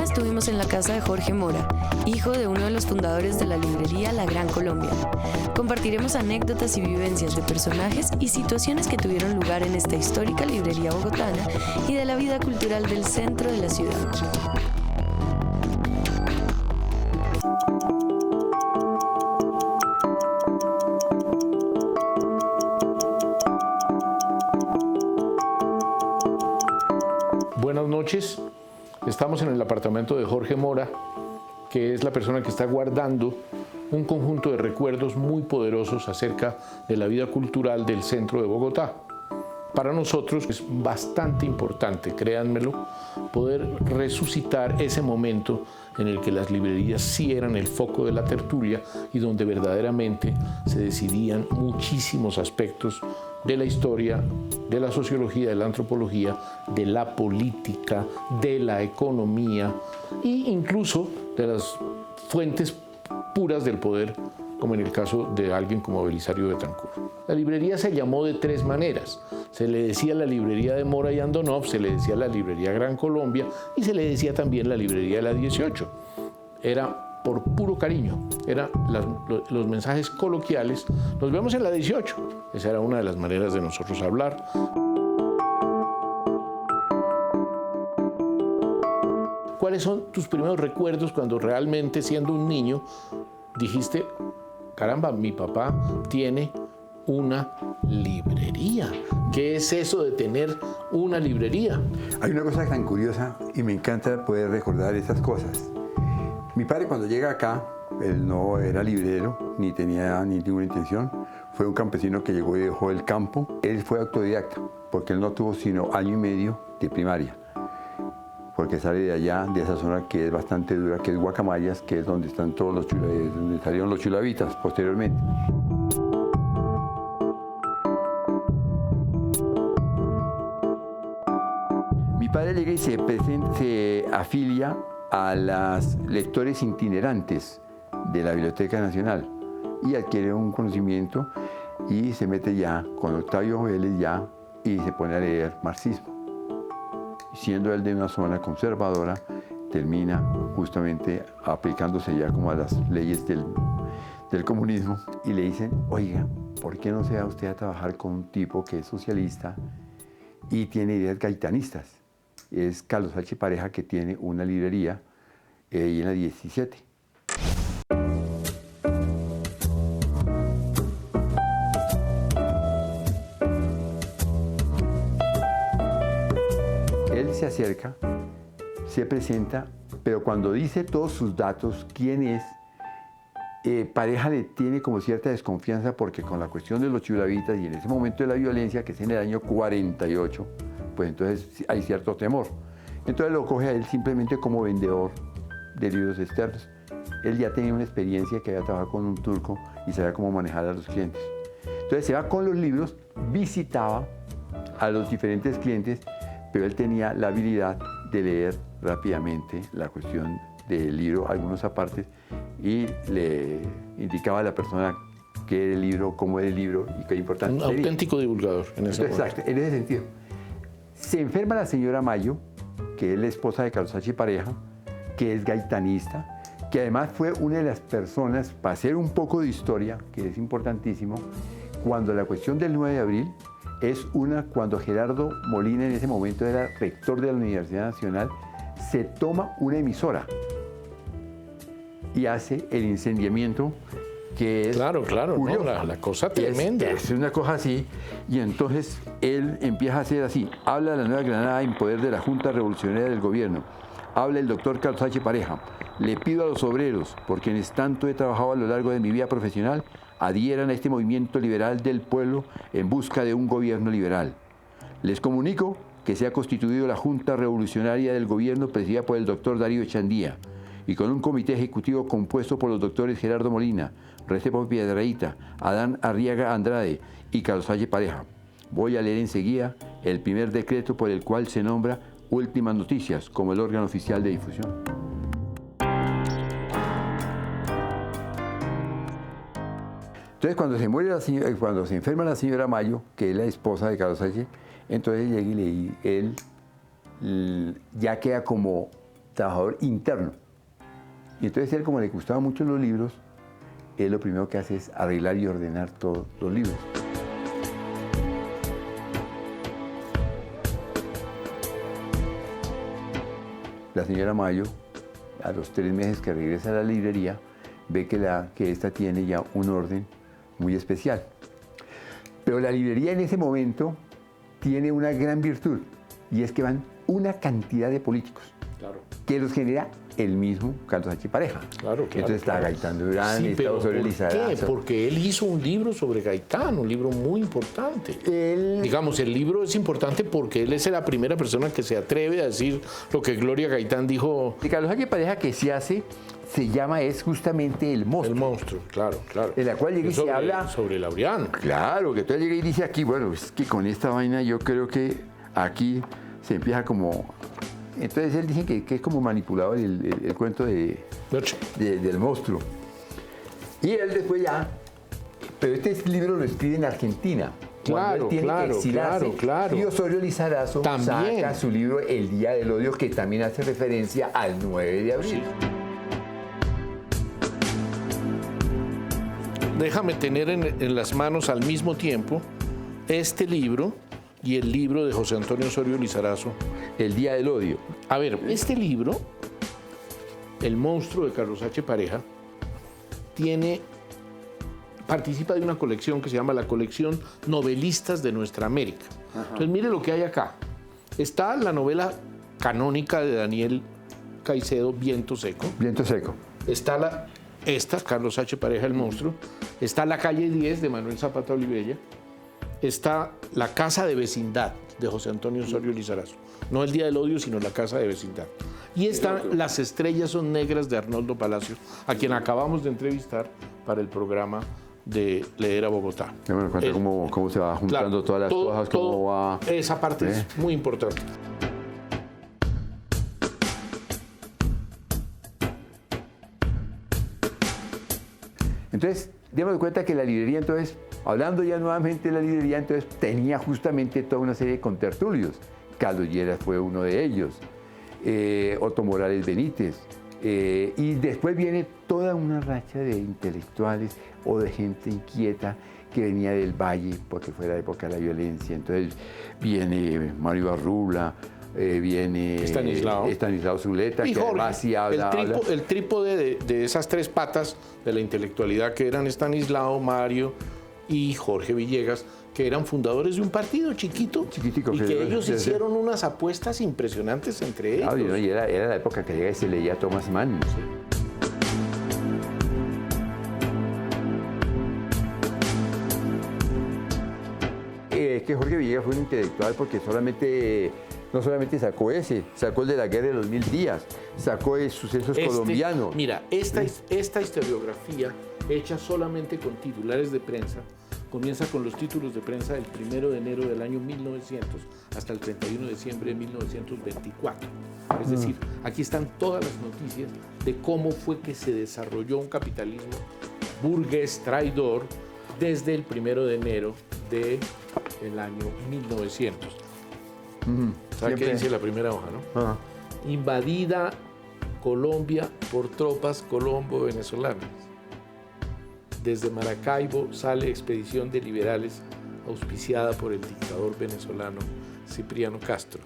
estuvimos en la casa de Jorge Mora, hijo de uno de los fundadores de la librería La Gran Colombia. Compartiremos anécdotas y vivencias de personajes y situaciones que tuvieron lugar en esta histórica librería bogotana y de la vida cultural del centro de la ciudad. Buenas noches, estamos en el apartamento de Jorge Mora, que es la persona que está guardando un conjunto de recuerdos muy poderosos acerca de la vida cultural del centro de Bogotá. Para nosotros es bastante importante, créanmelo, poder resucitar ese momento en el que las librerías sí eran el foco de la tertulia y donde verdaderamente se decidían muchísimos aspectos de la historia, de la sociología, de la antropología, de la política, de la economía e incluso de las fuentes puras del poder, como en el caso de alguien como Belisario Betancur. La librería se llamó de tres maneras. Se le decía la librería de Mora y Andonov, se le decía la librería Gran Colombia y se le decía también la librería de la 18. Era por puro cariño, eran los mensajes coloquiales. Nos vemos en la 18. Esa era una de las maneras de nosotros hablar. ¿Cuáles son tus primeros recuerdos cuando realmente, siendo un niño, dijiste, caramba, mi papá tiene una librería? ¿Qué es eso de tener una librería? Hay una cosa tan curiosa y me encanta poder recordar esas cosas. Mi padre, cuando llega acá, él no era librero, ni tenía ninguna intención. Fue un campesino que llegó y dejó el campo. Él fue autodidacta, porque él no tuvo sino año y medio de primaria. Porque sale de allá, de esa zona que es bastante dura, que es Guacamayas, que es donde están todos los donde salieron los chulavitas posteriormente. Mi padre llega y se afilia a los lectores itinerantes de la Biblioteca Nacional y adquiere un conocimiento y se mete ya con Octavio Vélez ya y se pone a leer marxismo. Siendo él de una zona conservadora, termina justamente aplicándose ya como a las leyes del comunismo y le dicen, oiga, ¿por qué no se va usted a trabajar con un tipo que es socialista y tiene ideas gaitanistas? Es Carlos H. Pareja, que tiene una librería y en la 17. Él se acerca, se presenta, pero cuando dice todos sus datos, quién es, Pareja le tiene como cierta desconfianza porque con la cuestión de los chulavitas y en ese momento de la violencia, que es en el año 48, pues entonces hay cierto temor. Entonces lo coge a él simplemente como vendedor de libros externos. Él ya tenía una experiencia que había trabajado con un turco y sabía cómo manejar a los clientes. Entonces se va con los libros, visitaba a los diferentes clientes, pero él tenía la habilidad de leer rápidamente la cuestión del libro, algunos apartes, y le indicaba a la persona qué era el libro, cómo era el libro y qué importante Un sería. auténtico divulgador en ese momento. Exacto, en ese sentido. Se enferma la señora Mayo, que es la esposa de Carlos H. Pareja, que es gaitanista, que además fue una de las personas, para hacer un poco de historia, que es importantísimo, cuando la cuestión del 9 de abril es cuando Gerardo Molina, en ese momento era rector de la Universidad Nacional, se toma una emisora y hace el incendiamiento, que es Claro, ¿no? La cosa tremenda. Es una cosa así, y entonces él empieza a hacer así, habla de la Nueva Granada en poder de la Junta Revolucionaria del Gobierno, habla el doctor Carlos H. Pareja, le pido a los obreros, por quienes tanto he trabajado a lo largo de mi vida profesional, adhieran a este movimiento liberal del pueblo en busca de un gobierno liberal. Les comunico que se ha constituido la Junta Revolucionaria del Gobierno presidida por el doctor Darío Echandía y con un comité ejecutivo compuesto por los doctores Gerardo Molina, Restrepo Piedrahíta, Adán Arriaga Andrade y Carlos H. Pareja. Voy a leer enseguida el primer decreto por el cual se nombra Últimas Noticias como el órgano oficial de difusión. Entonces, cuando se enferma la señora Mayo, que es la esposa de Carlos H., entonces llega y él ya queda como trabajador interno. Y entonces él, como le gustaban mucho los libros, él lo primero que hace es arreglar y ordenar todos los libros. La señora Mayo, a los 3 meses que regresa a la librería, ve que esta tiene ya un orden muy especial. Pero la librería en ese momento tiene una gran virtud, y es que van una cantidad de políticos, Claro. que los genera el mismo Carlos H. Pareja. Claro. Entonces está Gaitán Durán, Sí, está pero Osorio ¿por Lizarazo. qué? Porque él hizo un libro sobre Gaitán, un libro muy importante. Digamos, el libro es importante porque él es la primera persona que se atreve a decir lo que Gloria Gaitán dijo. De Carlos H. Pareja que se llama es justamente El Monstruo. El monstruo, claro. En la cual llega y se habla sobre Laureano. Claro, que entonces llega y dice aquí, bueno, es que con esta vaina yo creo que aquí se empieza como... Entonces él dice que es como manipulado el cuento del monstruo. Y él después ya... Pero este libro lo escribe en Argentina. Cuando él tiene que exilarse. Claro. Y Osorio Lizarazo También saca su libro El Día del Odio, que también hace referencia al 9 de abril. Sí. Déjame tener en las manos al mismo tiempo este libro y el libro de José Antonio Osorio Lizarazo. El Día del Odio. A ver, este libro, El monstruo de Carlos H. Pareja, participa de una colección que se llama la colección Novelistas de Nuestra América. Ajá. Entonces mire lo que hay acá. Está la novela canónica de Daniel Caicedo, Viento Seco. Viento Seco. Está Carlos H. Pareja, El monstruo. Está La calle 10 de Manuel Zapata Olivella. Está La casa de vecindad de José Antonio Osorio Lizarazo. No El Día del Odio, sino La casa de vecindad. Y están Las estrellas son negras de Arnoldo Palacio, a quien acabamos de entrevistar para el programa de Leer a Bogotá. Ya me cuenta cómo se va juntando todas las cosas, cómo va... Esa parte es muy importante. Entonces, démonos cuenta que la librería, entonces, hablando ya nuevamente de la librería, entonces tenía justamente toda una serie de contertulios. Carlos Lleras fue uno de ellos, Otto Morales Benítez, y después viene toda una racha de intelectuales o de gente inquieta que venía del Valle, porque fue la época de la violencia. Entonces viene Mario Barrula, viene Estanislao Zuleta, y que Jorge, además sí habla... El trípode de esas 3 patas de la intelectualidad que eran Estanislao, Mario y Jorge Villegas, que eran fundadores de un partido chiquitico, y que ellos hicieron unas apuestas impresionantes entre ellos. Claro, y era la época que llega y se leía Thomas Mann. ¿Sí? Que Jorge Villegas fue un intelectual porque no solamente sacó sacó el de la guerra de los 1000 días, sacó el Sucesos colombianos. Mira, esta historiografía hecha solamente con titulares de prensa, comienza con los títulos de prensa del 1 de enero del año 1900 hasta el 31 de diciembre de 1924. Es decir, aquí están todas las noticias de cómo fue que se desarrolló un capitalismo burgués traidor desde el 1 de enero del año 1900. ¿Sabes qué dice la primera hoja, no? Invadida Colombia por tropas colombo-venezolanas. Desde Maracaibo sale expedición de liberales auspiciada por el dictador venezolano Cipriano Castro.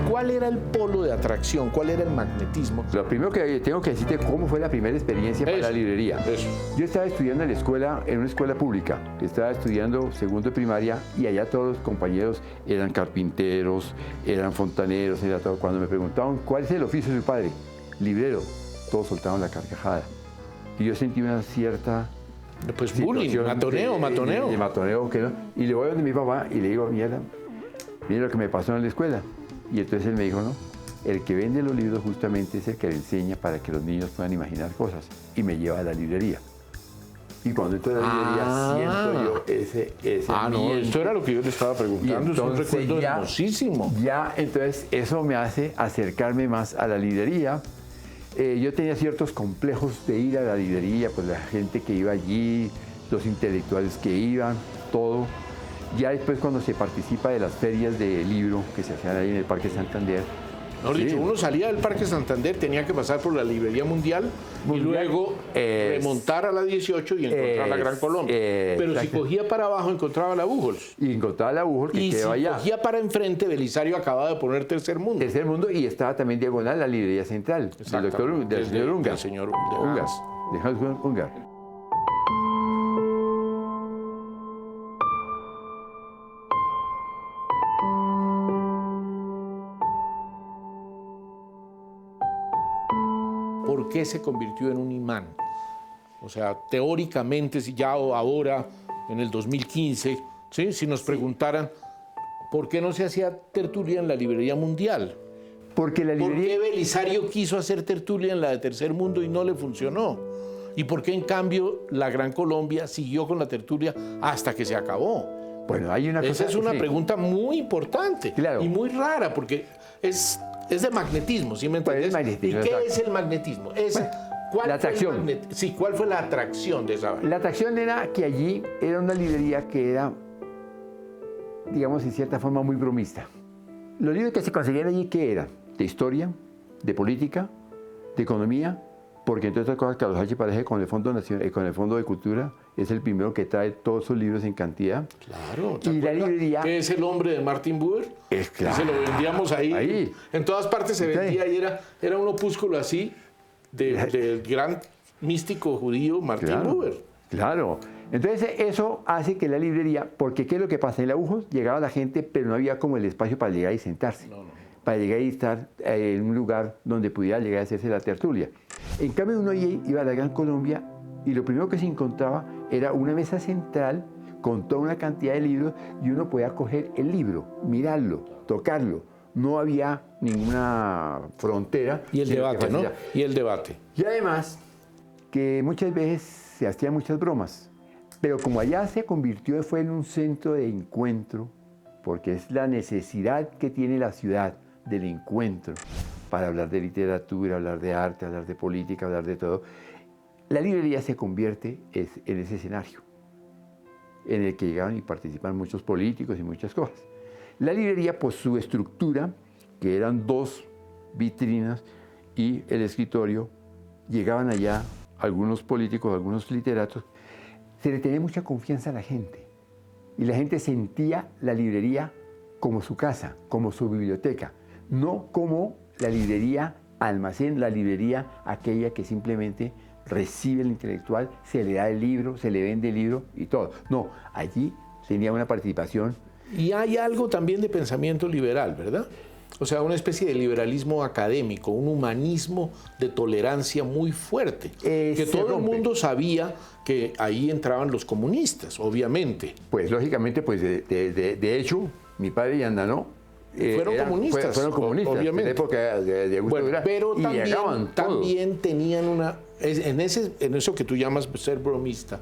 ¿Cuál era el polo de atracción? ¿Cuál era el magnetismo? Lo primero que tengo que decirte cómo fue la primera experiencia para la librería. Yo estaba estudiando en una escuela pública, estaba estudiando segundo de primaria y allá todos los compañeros eran carpinteros, eran fontaneros, era todo. Cuando me preguntaban cuál es el oficio de su padre, librero, todos soltaban la carcajada. Y yo sentí una cierta... Pues bullying, matoneo. De matoneo, que no. Y le voy a donde mi papá y le digo, mira lo que me pasó en la escuela. Y entonces él me dijo, no, el que vende los libros justamente es el que le enseña para que los niños puedan imaginar cosas y me lleva a la librería. Y cuando entro a la librería siento yo ese no, ambiente. esto era lo que yo le estaba preguntando, es un recuerdo hermosísimo. Ya, entonces eso me hace acercarme más a la librería. Yo tenía ciertos complejos de ir a la librería, pues la gente que iba allí, los intelectuales que iban, todo. Ya después cuando se participa de las ferias de libro que se hacían ahí en el Parque Santander. Mejor dicho, uno salía del Parque Santander, tenía que pasar por la Librería Mundial y luego remontar a la 18 y encontrar la Gran Colombia. Pero si cogía para abajo, encontraba la Buchholz. Y encontraba la Buchholz que quedaba allá. Y si cogía para enfrente, Belisario acababa de poner Tercer Mundo. Tercer Mundo, y estaba también diagonal la librería central del señor Ungar. Del señor Ungar. De Hans Ungar. ¿Por qué se convirtió en un imán? O sea, teóricamente, si ya ahora, en el 2015, ¿sí? Si nos preguntaran por qué no se hacía tertulia en la Librería Mundial. Porque la librería... ¿Por qué Belisario quiso hacer tertulia en la de Tercer Mundo y no le funcionó? ¿Y por qué, en cambio, la Gran Colombia siguió con la tertulia hasta que se acabó? Bueno, hay una cosa... Esa es una pregunta muy importante y muy rara, porque es de magnetismo, ¿sí me entiendes? ¿Y qué es el magnetismo? La atracción. ¿Cuál fue la atracción de esa vaina? La atracción era que allí era una librería que era, digamos, en cierta forma muy bromista. Los libros que se conseguían allí, ¿qué eran? De historia, de política, de economía, porque entre otras cosas Carlos H. Pareja con el Fondo de Cultura es el primero que trae todos sus libros en cantidad. Claro. Y la librería... ¿Qué es El hombre de Martin Buber? Es claro. Y se lo vendíamos ahí. En todas partes se vendía y era un opúsculo así del gran místico judío Martin Buber. Claro. Entonces eso hace que la librería, porque ¿qué es lo que pasa? En la Buchholz llegaba la gente, pero no había como el espacio para llegar y sentarse. Para llegar y estar en un lugar donde pudiera llegar a hacerse la tertulia. En cambio, uno iba a la Gran Colombia y lo primero que se encontraba era una mesa central con toda una cantidad de libros y uno podía coger el libro, mirarlo, tocarlo. No había ninguna frontera. Y el debate, ¿no? Y el debate. Y además, que muchas veces se hacían muchas bromas, pero como allá se convirtió, fue en un centro de encuentro, porque es la necesidad que tiene la ciudad del encuentro para hablar de literatura, hablar de arte, hablar de política, hablar de todo. La librería se convierte en ese escenario en el que llegaban y participan muchos políticos y muchas cosas. La librería, pues su estructura, que eran 2 vitrinas y el escritorio, llegaban allá algunos políticos, algunos literatos, se le tenía mucha confianza a la gente y la gente sentía la librería como su casa, como su biblioteca, no como la librería almacén, la librería aquella que simplemente recibe el intelectual, se le da el libro, se le vende el libro y todo. No, allí tenía una participación. Y hay algo también de pensamiento liberal, ¿verdad? O sea, una especie de liberalismo académico, un humanismo de tolerancia muy fuerte. Que todo el mundo sabía que ahí entraban los comunistas, obviamente. Pues lógicamente, pues de hecho, mi padre y Andanó fueron comunistas, obviamente. En la época de Augusto Durán. Pero también tenían en eso que tú llamas ser bromista,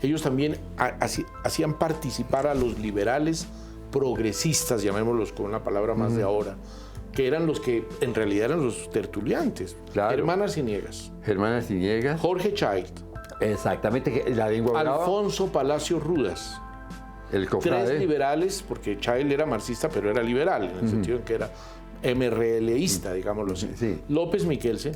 ellos también hacían participar a los liberales progresistas, llamémoslos con una palabra más de ahora, que eran los que en realidad eran los tertuliantes. Claro. Germán Arciniegas. Jorge Child. Exactamente, la lengua brava. Alfonso Palacio Rudas. El cofrade. 3 liberales, porque Child era marxista, pero era liberal, en el sentido en que era MRLista, digámoslo así. Sí. López Miquelsen.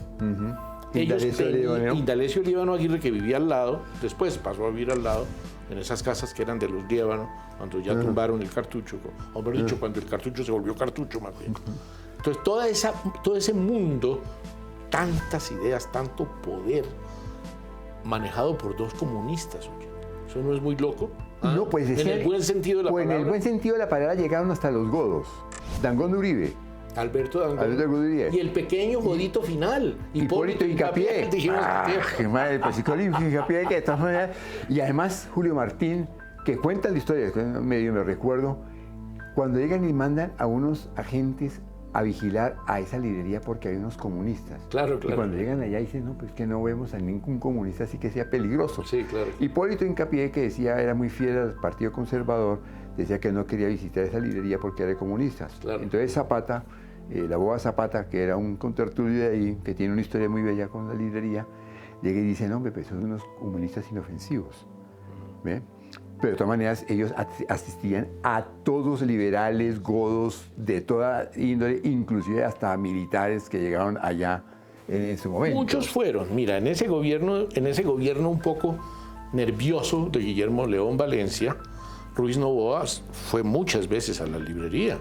Indalecio Líbano Aguirre, que vivía al lado, después pasó a vivir al lado, en esas casas que eran de los Líbano, cuando ya tumbaron el cartucho, o mejor dicho, cuando el cartucho se volvió cartucho más bien. Entonces, todo ese mundo, tantas ideas, tanto poder, manejado por 2 comunistas, oye. ¿Eso no es muy loco? No, pues en el buen sentido de la palabra. En el buen sentido de la palabra llegaron hasta los godos. Dangond Uribe. Alberto Dangond Uribe. Y el pequeño jodito final. Hipólito Hincapié. Qué madre, pues Hipólito Hincapié, que de todas maneras. Y además Julio Martín, que cuenta la historia, medio me recuerdo, cuando llegan y mandan a unos agentes a vigilar a esa librería porque hay unos comunistas. Claro, claro. Y cuando llegan allá dicen, no, pues que no vemos a ningún comunista así que sea peligroso. Sí, claro. Hipólito Hincapié, que decía, era muy fiel al Partido Conservador, decía que no quería visitar esa librería porque era de comunistas. Claro. Entonces Zapata, la boba Zapata, que era un contertulio de ahí, que tiene una historia muy bella con la librería, llega y dice, no, hombre, pues son unos comunistas inofensivos. ¿Ve? Pero de todas maneras ellos asistían a todos liberales, godos, de toda índole, inclusive hasta militares que llegaron allá en su momento. Muchos fueron. Mira, en ese gobierno un poco nervioso de Guillermo León Valencia, Ruiz Noboa fue muchas veces a la librería.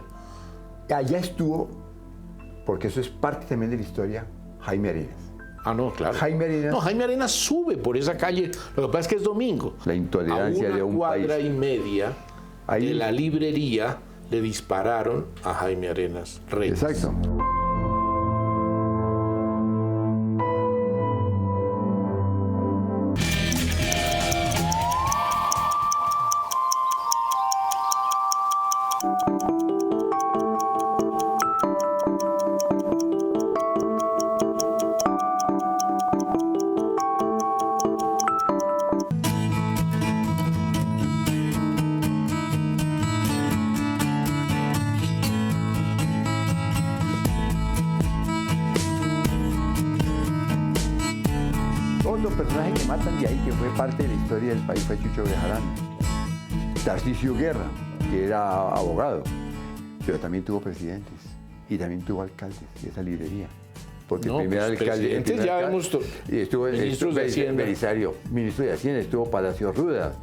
Allá estuvo, porque eso es parte también de la historia, Jaime Arenas. Ah, no, claro. Jaime Arenas. No, Jaime Arenas sube por esa calle. Lo que pasa es que es domingo. La intolerancia de un país. A una cuadra y media Ahí. de la librería le dispararon a Jaime Arenas Reyes. Exacto. Otro personaje que matan de ahí, que fue parte de la historia del país, fue Chucho Bejarano. Tarcisio Guerra, que era abogado, pero también tuvo presidentes y también tuvo alcaldes de esa librería. Porque No, el primer pues, alcalde... presidentes ya vemos y estuvo ministros de Hacienda. Belisario, ministro de Hacienda, estuvo Palacio Rueda.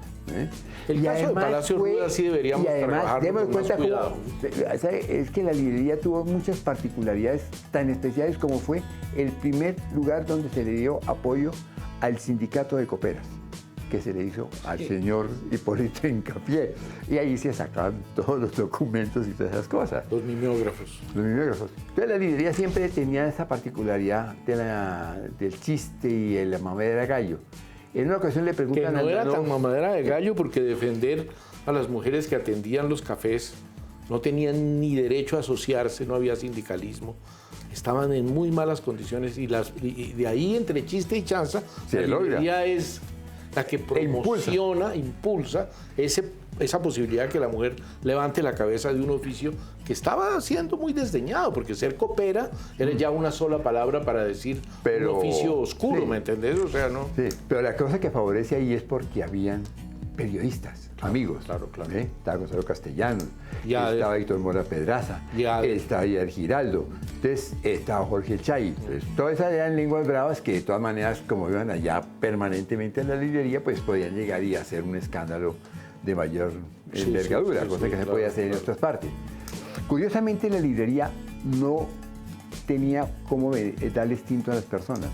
El caso de Palacio Rueda sí deberíamos trabajarlo con más cuidado. Es que la librería tuvo muchas particularidades tan especiales como fue el primer lugar donde se le dio apoyo al sindicato de coperas, que se le hizo al señor Hipólito Hincapié. Y ahí se sacaban todos los documentos y todas esas cosas. Los mimeógrafos. Los mimeógrafos. Entonces la librería siempre tenía esa particularidad del chiste y la mamadera de gallo. En una ocasión le preguntan Que no era tan mamadera de gallo porque defender a las mujeres que atendían los cafés no tenían ni derecho a asociarse, no había sindicalismo. Estaban en muy malas condiciones y de ahí entre chiste y chanza, Se la librería es la que promociona, impulsa esa posibilidad que la mujer levante la cabeza de un oficio que estaba siendo muy desdeñado, porque ser copera era ya una sola palabra para decir un oficio oscuro, sí. ¿Me entendés? O sea, ¿no? Sí, pero la cosa que favorece ahí es porque habían periodistas, amigos. Claro, claro. Estaba Gonzalo Castellanos, Ya, estaba Héctor Mora Pedraza, estaba Yair Giraldo, entonces estaba Jorge Chay. Pues, todas esas eran lenguas bravas que de todas maneras, como iban allá permanentemente en la librería, pues podían llegar y hacer un escándalo de mayor envergadura, cosa que se podía hacer en otras partes. Curiosamente, la librería no tenía cómo darles tinto a las personas.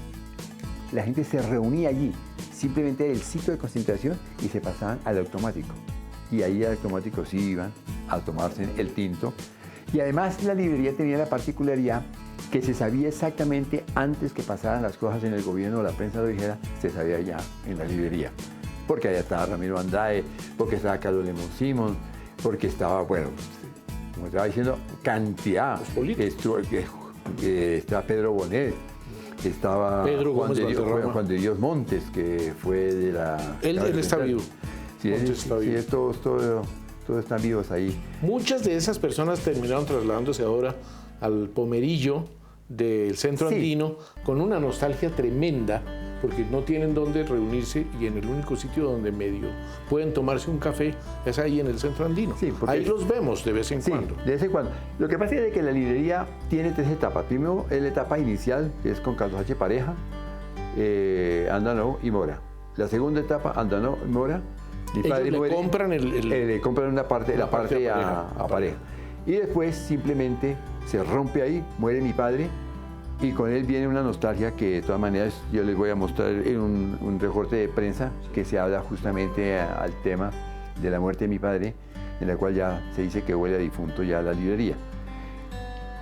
La gente se reunía allí, simplemente del sitio de concentración, y se pasaban al automático. Y ahí al automático sí iban a tomarse el tinto. Y además la librería tenía la particularidad que se sabía exactamente antes que pasaran las cosas en el gobierno o la prensa lo dijera, se sabía ya en la librería. Porque allá estaba Ramiro Andrade, porque estaba Carlos Lemon Simón, porque estaba, bueno, como estaba diciendo, cantidad. Estaba Pedro Bonet, estaba Juan de Dios Montes, que fue de la... Él está vivo. Sí, todos están vivos ahí. Muchas de esas personas terminaron trasladándose ahora al Pomerillo del centro andino con una nostalgia tremenda, porque no tienen dónde reunirse y en el único sitio donde medio pueden tomarse un café es ahí en el centro andino. Sí, ahí los vemos de vez en cuando. De vez en cuando. Lo que pasa es que la librería tiene tres etapas. Primero es la etapa inicial, que es con Carlos H. Pareja, Andanó y Mora. La segunda etapa, Andanó y Mora. Le compran le compran una parte, la parte a Pareja. Y después simplemente se rompe ahí, muere mi padre, y con él viene una nostalgia que de todas maneras yo les voy a mostrar en un recorte de prensa que se habla justamente al tema de la muerte de mi padre, en la cual ya se dice que huele a difunto ya la librería.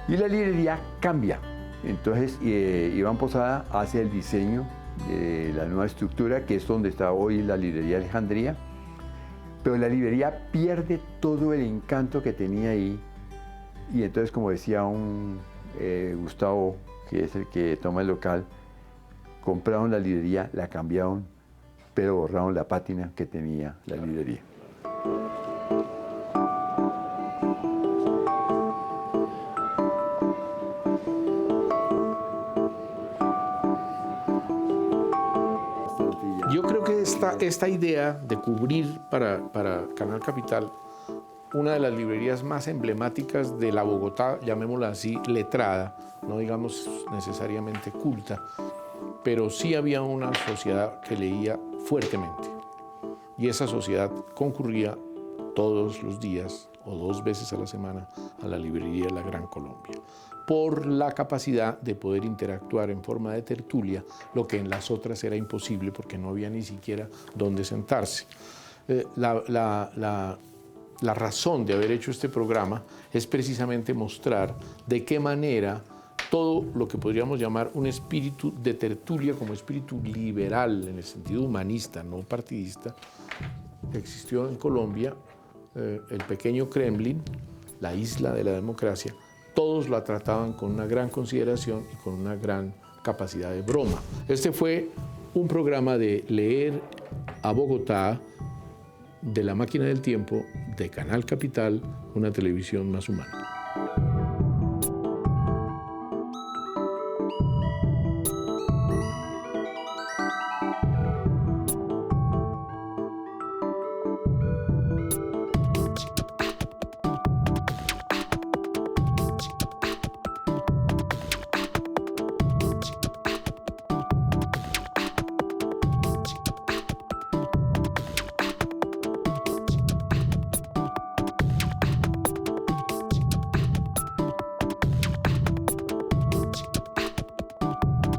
Y la librería cambia. Entonces Iván Posada hace el diseño de la nueva estructura, que es donde está hoy la librería Alejandría, pero la librería pierde todo el encanto que tenía ahí Y entonces, como decía un Gustavo, que es el que toma el local, compraron la librería, la cambiaron, pero borraron la pátina que tenía la librería. Yo creo que esta idea de cubrir para Canal Capital una de las librerías más emblemáticas de la Bogotá, llamémosla así, letrada, no digamos necesariamente culta, pero sí había una sociedad que leía fuertemente. Y esa sociedad concurría todos los días o 2 veces a la semana a la librería La Gran Colombia, por la capacidad de poder interactuar en forma de tertulia, lo que en las otras era imposible porque no había ni siquiera dónde sentarse. La razón de haber hecho este programa es precisamente mostrar de qué manera todo lo que podríamos llamar un espíritu de tertulia como espíritu liberal en el sentido humanista, no partidista, existió en Colombia. El pequeño Kremlin, la isla de la democracia, todos la trataban con una gran consideración y con una gran capacidad de broma. Este fue un programa de leer a Bogotá, de La Máquina del Tiempo, de Canal Capital, una televisión más humana.